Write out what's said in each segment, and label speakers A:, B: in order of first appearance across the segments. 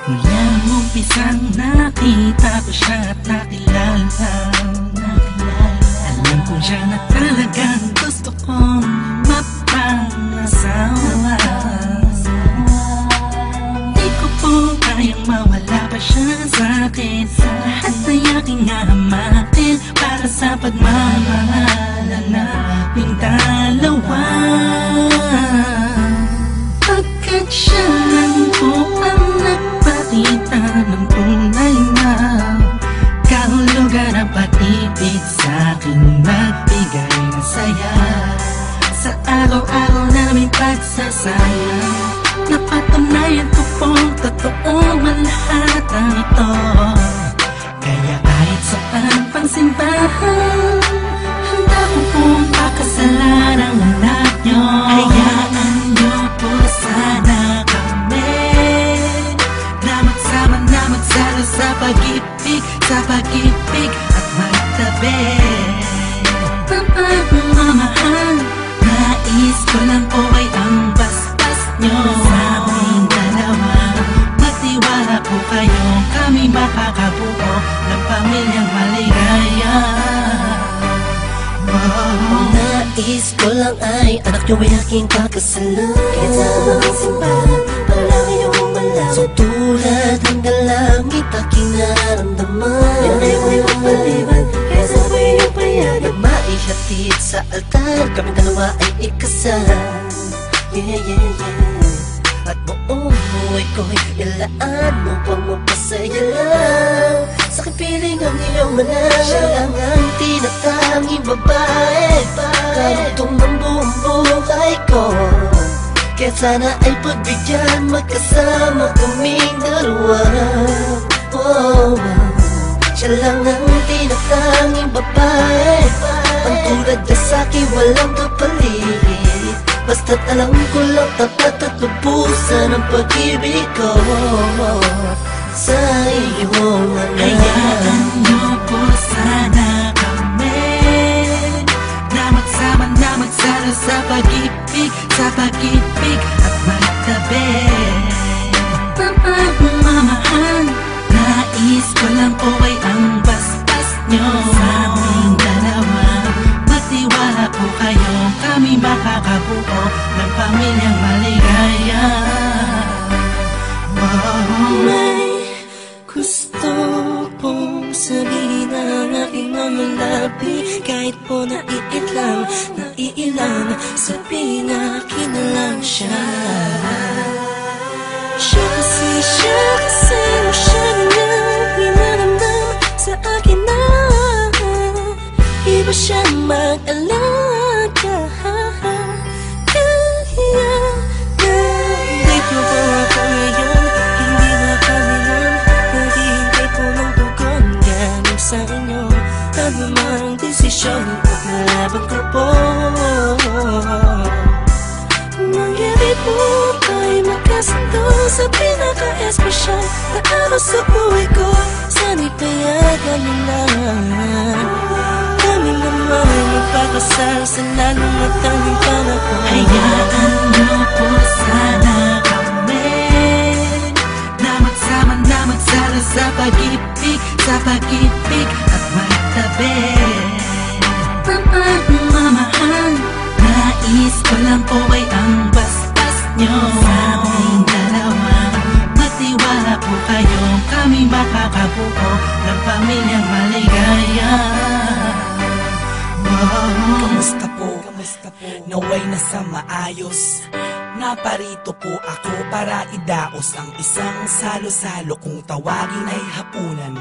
A: Mulang umpisang nakita ko siya at nakilala. Alam ko siya na talagang gusto kong mapangasawa. Di ko po kayang mawala pa siya sa'kin. Lahat ay aking hahamakin para sa pagmamahalan naming dalawa. Pagkat siya lang po ang nagpakita ng tunay na kahulugan ng pag-ibig sa'kin, nagbigay ng saya sa araw-araw naming pagsasaya. Napatunayan ko pong totoo ang lahat ng ito. Kaya kahit saan pang simbahan, handa ko pong pakasalan ang anak nyo. Hayaan nyo po sana kami na magsama na magsalo sa pag-ibig at magtabi. Pagmamahal, nais ko lang po ay ang basbas nyo sa aming dalawa. Magtiwala po kayo, kami makakabuo ng pamilyang maligaya.
B: Nais ko lang ay anak nyo ay aking pakasalan. Kaya sa aming simbahan, para lang iyong malaman. So tulad hanggang langit aking nararamdaman. Yan ay iyong maliban, kaya sa iyong payagan. Maihatid sa altar, kami dalawa ay ikasal. Yeah, yeah, yeah. At buong buhay ko'y ilaan mo pang mapasaya lang. Sa aking piling ang iyong anak, siya lang ang tinatanging babae. Karugtong ng buong buhay ko, kaya sana ay pagbigyan, magkasama kaming dalawa. Oh, siya lang ang tinatanging babae. Ang tulad niya sa'kin walang kapalit. Basta't alam ko lang tapat at lubusan ang pag-ibig ko sa iyong anak.
A: Hayaan nyo po sana kami na magsama na magsalo sa pag-ibig at magtabi. Pagmamahal, nais ko lang po ay ang basbas nyo sa aming dalawa. Magtiwala po kayo, kami makakabuo ng pamilyang maligaya.
B: May gusto pong sabihin ang aking mga labi. Kahit po naiilang, sabihin akin na lang siya. Siya kasi siya nang pinanamdam sa akin na iba siya mag-alaga. Dito po ako ngayon, hindi na kamilan. Naghihintay po ng tugon galing sa inyo. Ano mang desisyon, paglalaban ko po. Mangyari po tayo magkasundo sa pinaka-espesyal na araw sa buhay ko. Sana'y payagan mo lang. Kami naman ay magpakasal sa lalong at tanging panahon.
A: Hayaan nyo po sana kami na magsama na magsalo sa pag-ibig at magtabi. Pagmamahal, nais ko lang po ay ang basbas nyo sa aming dalawa. Magtiwala po kayo, kami makakabuo ng pamilyang maligaya.
C: Kamusta po? Naway nasa maayos. Naparito po ako para idaos ang isang salo-salo kung tawagin ay hapunan.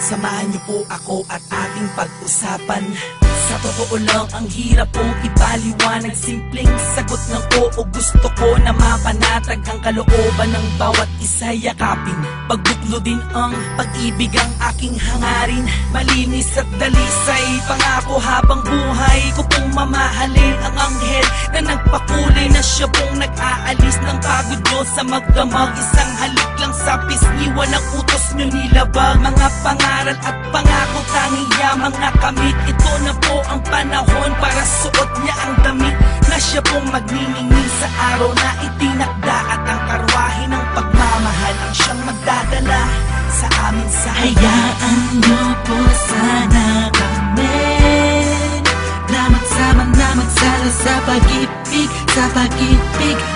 C: Samahan niyo po ako at ating pag-usapan. Sa totoo lang ang hirap pong ipaliwanag. Simpleng sagot ng oo, gusto ko na mapanatag ang kalooban ng bawat isa yakapin. Pagbuklo din ang pag-ibig ang aking hangarin. Malinis at dalisay, pangako habang buhay ko pong mamahalin ang anghel na nagpakulay na siya pong nag-aalis ng pagod nyo sa magdamag. Isang halik lang sa pisngi, walang utos nyo nilabag. Mga pangaral at pangako tanging yamang nakamit. Ito na po ang panahon para suot niya ang damit na siya pong magniningning sa araw na itinakda. At ang karwahe ng pagmamahal ang siyang magdala sa amin sa
A: hayaan nyo po sana kami na magsama na magsalo sa pag-ibig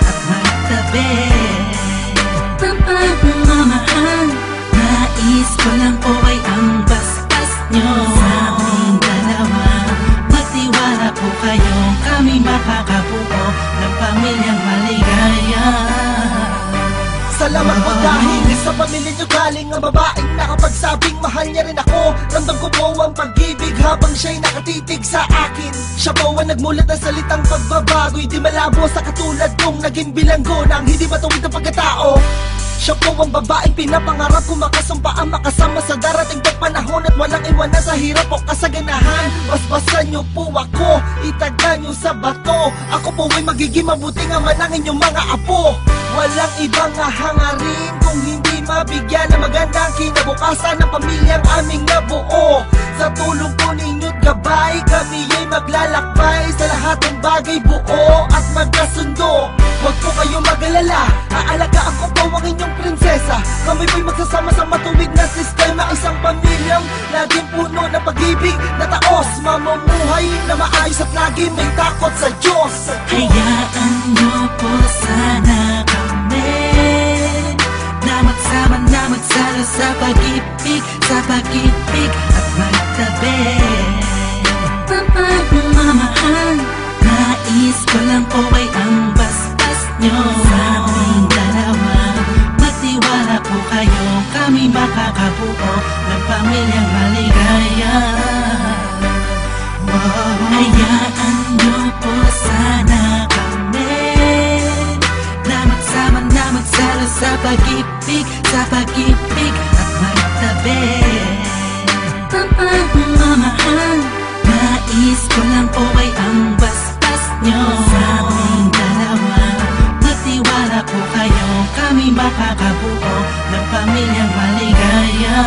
A: at magtabi ng pagmamahal. Nais ko lang po ay ang basbas nyo sa aming dalawa. Magtiwala po kayo, kami makakabuo ng pamilyang maligaya.
D: Salamat po dahil sa pamilya nyo galing ang babaeng nakapagsabing mahal niya rin ako. Ramdam ko po ang pag-ibig habang siya'y nakatitig sa akin. Siya po ang nagmulat ng salitang pagbabago'y di malabo sa katulad kong naging bilanggo ng hindi matuwid ang pagkatao. Siya po ang babaeng pinapangarap ko, makasumpa ang makasama sa darating pang panahon at walang iwanan sa hirap o kasaganahan. Basbasan niyo po ako, itagan niyo sa bato. Ako po ay magiging mabuting ama ng inyong mga apo. Walang ibang hangarin kung hindi mabigyan ng magandang kinabukasan ng pamilyang aming nabuo. Sa tulong po ninyo't gabay, kami ay maglalakbay sa lahat ng bagay, buo at magkasundo. Huwag po kayong mag-alala, aalagaan ko po ang inyong prinsesa. Kami po'y magsasama sa matuwid na sistema, isang pamilyang laging puno ng pag-ibig na taos, mamumuhay na maayos at lagi may takot sa Diyos.
A: Hayaan nyo po sana kami na magsama na magsalo sa pag-ibig at magtabi ng pagmamahal. Nais ko lang po ay ang basbas nyo sa aming dalawa. Magtiwala po kayo, kami makakabuo ng pamilyang maligaya. Hayaan nyo po sana kami na magsama na magsalo sa pag-ibig at magtabi ng pagmamahal. Nais ko lang po ay ang basbas nyo sa aming dalawa. Magtiwala po kayo, kami makakabuo ng pamilyang maligaya.